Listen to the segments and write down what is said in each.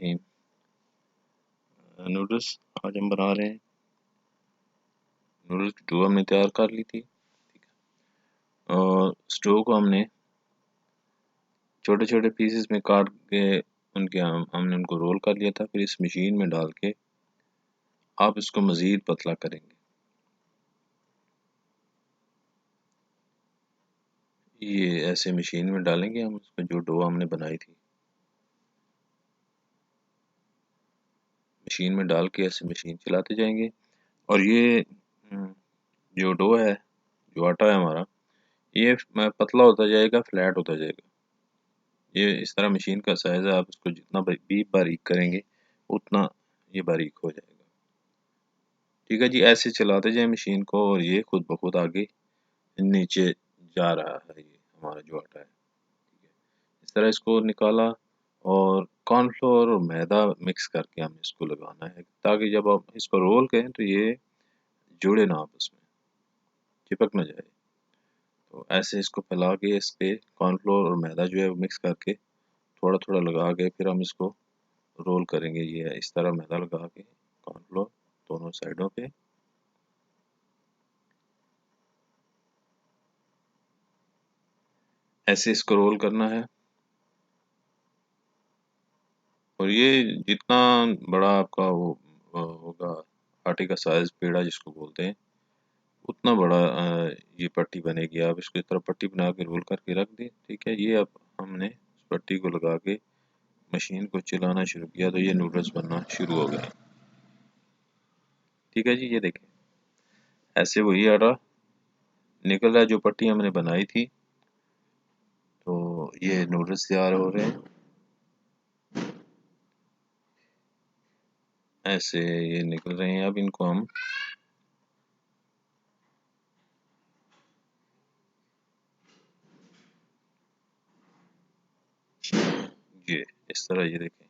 रहीम। Noodles आज हम बना रहे हैं। नूडल्स की डो हमने तैयार कर ली थी, ठीक है। और स्टो को हमने छोटे छोटे पीसेस में काट के हमने उनको रोल कर लिया था। फिर इस मशीन में डाल के आप इसको मज़ीद पतला करेंगे। ये ऐसे मशीन में डालेंगे हम उसको, जो डो हमने बनाई थी मशीन में डाल के ऐसे मशीन चलाते जाएंगे। और ये जो डो है, जो आटा है हमारा, ये पतला होता जाएगा, फ्लैट होता जाएगा। ये इस तरह मशीन का साइज है, आप इसको जितना भी बारीक करेंगे उतना ये बारीक हो जाएगा। ठीक है जी, ऐसे चलाते जाए मशीन को और ये खुद ब खुद आगे नीचे जा रहा है। ये हमारा जो आटा है, ठीक है। इस तरह इसको निकाला और कॉर्नफ्लोर और मैदा मिक्स करके हमें इसको लगाना है, ताकि जब आप इसको रोल करें तो ये जुड़े ना, आपस में चिपक ना जाए। तो ऐसे इसको फैला के इसके कॉर्नफ्लोर और मैदा जो है वो मिक्स करके थोड़ा थोड़ा लगा के फिर हम इसको रोल करेंगे। ये इस तरह मैदा लगा के कॉर्नफ्लोर दोनों साइडों पे, ऐसे इसको रोल करना है। और ये जितना बड़ा आपका वो होगा आटे का साइज, पेड़ा जिसको बोलते हैं, उतना बड़ा ये पट्टी बनेगी। आप इसको इस तरह पट्टी बना के रोल करके रख दें, ठीक है। ये अब हमने इस पट्टी को लगा के मशीन को चलाना शुरू किया तो ये नूडल्स बनना शुरू हो गए। ठीक है जी, ये देखें ऐसे वही आटा निकल रहा है जो पट्टी हमने बनाई थी। तो ये नूडल्स तैयार हो रहे हैं, ऐसे ये निकल रहे हैं। अब इनको हम ये इस तरह, ये देखें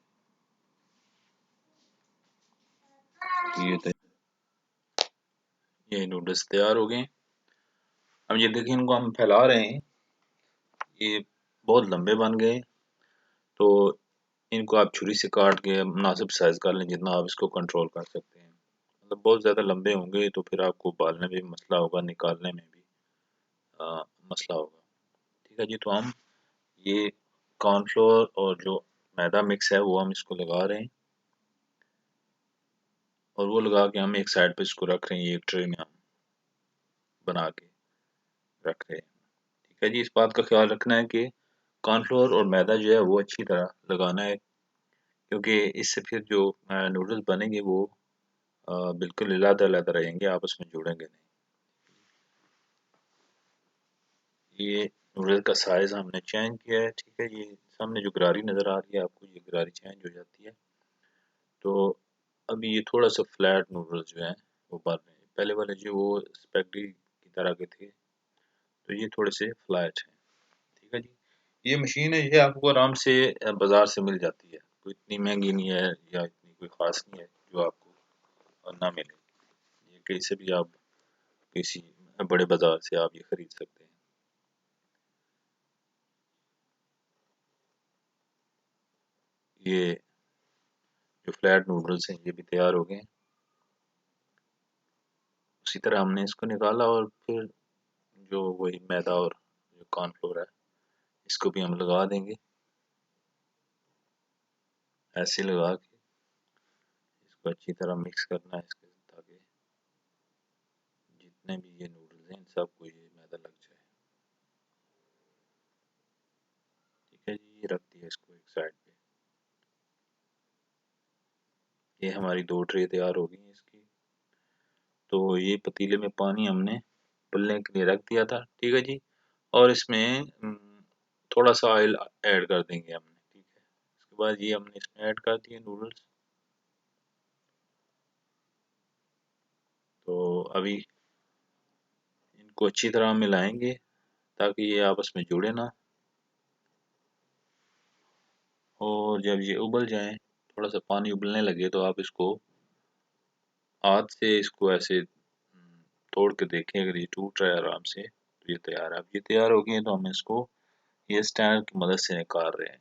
ये नूडल्स तैयार हो गए। अब ये देखिए इनको हम फैला रहे हैं, ये बहुत लंबे बन गए। तो इनको आप छुरी से काट के मुनासिब साइज कर लें, जितना आप इसको कंट्रोल कर सकते हैं। मतलब बहुत ज़्यादा लंबे होंगे तो फिर आपको उबालने में भी मसला होगा, निकालने में भी मसला होगा। ठीक है जी, तो हम ये कॉर्नफ्लोर और जो मैदा मिक्स है वो हम इसको लगा रहे हैं, और वो लगा के हम एक साइड पे इसको रख रहे हैं। एक ट्रे में हम बना के रख रहे हैं। ठीक है जी, इस बात का ख्याल रखना है कि कॉर्नफ्लोर और मैदा जो है वो अच्छी तरह लगाना है, क्योंकि इससे फिर जो नूडल्स बनेंगे वो बिल्कुल अलग अलग रहेंगे, आपस में जुड़ेंगे नहीं। ये नूडल का साइज हमने चेंज किया है, ठीक है। ये सामने जो गरारी नज़र आ रही है आपको, ये गरारी चेंज हो जाती है। तो अभी ये थोड़ा सा फ्लैट नूडल्स जो हैं वो बन रहे हैं। पहले वाले जो वो स्पेगेटी की तरह के थे, तो ये थोड़े से फ्लैट हैं। ठीक है जी, ये मशीन है, ये आपको आराम से बाजार से मिल जाती है, कोई इतनी महंगी नहीं है या इतनी कोई ख़ास नहीं है जो आपको ना मिले। ये कहीं से भी आप किसी बड़े बाजार से आप ये खरीद सकते हैं। ये जो फ्लैट नूडल्स हैं ये भी तैयार हो गए हैं। उसी तरह हमने इसको निकाला और फिर जो वही मैदा और जो कॉर्नफ्लोर है इसको भी हम लगा देंगे। ऐसे लगा के इसको अच्छी तरह मिक्स करना है इसके, ताकि जितने भी ये नूडल्स हैं इन सबको ये मैदा लग जाए। ठीक है जी, ये रख दिया इसको एक साइड पे। ये हमारी दो ट्रे तैयार हो गई हैं इसकी। तो ये पतीले में पानी हमने उबलने के लिए रख दिया था, ठीक है जी। और इसमें थोड़ा सा ऑयल ऐड कर देंगे हमने, ठीक है। उसके बाद ये हमने इसमें ऐड कर दिए नूडल्स। तो अभी इनको अच्छी तरह मिलाएंगे ताकि ये आपस में जुड़े ना। और जब ये उबल जाए, थोड़ा सा पानी उबलने लगे, तो आप इसको हाथ से इसको ऐसे तोड़ के देखें। अगर ये टूट रहा है आराम से तो ये तैयार है। अब ये तैयार हो गए हैं तो हम इसको ये स्टैंड की मदद से निकाल रहे हैं।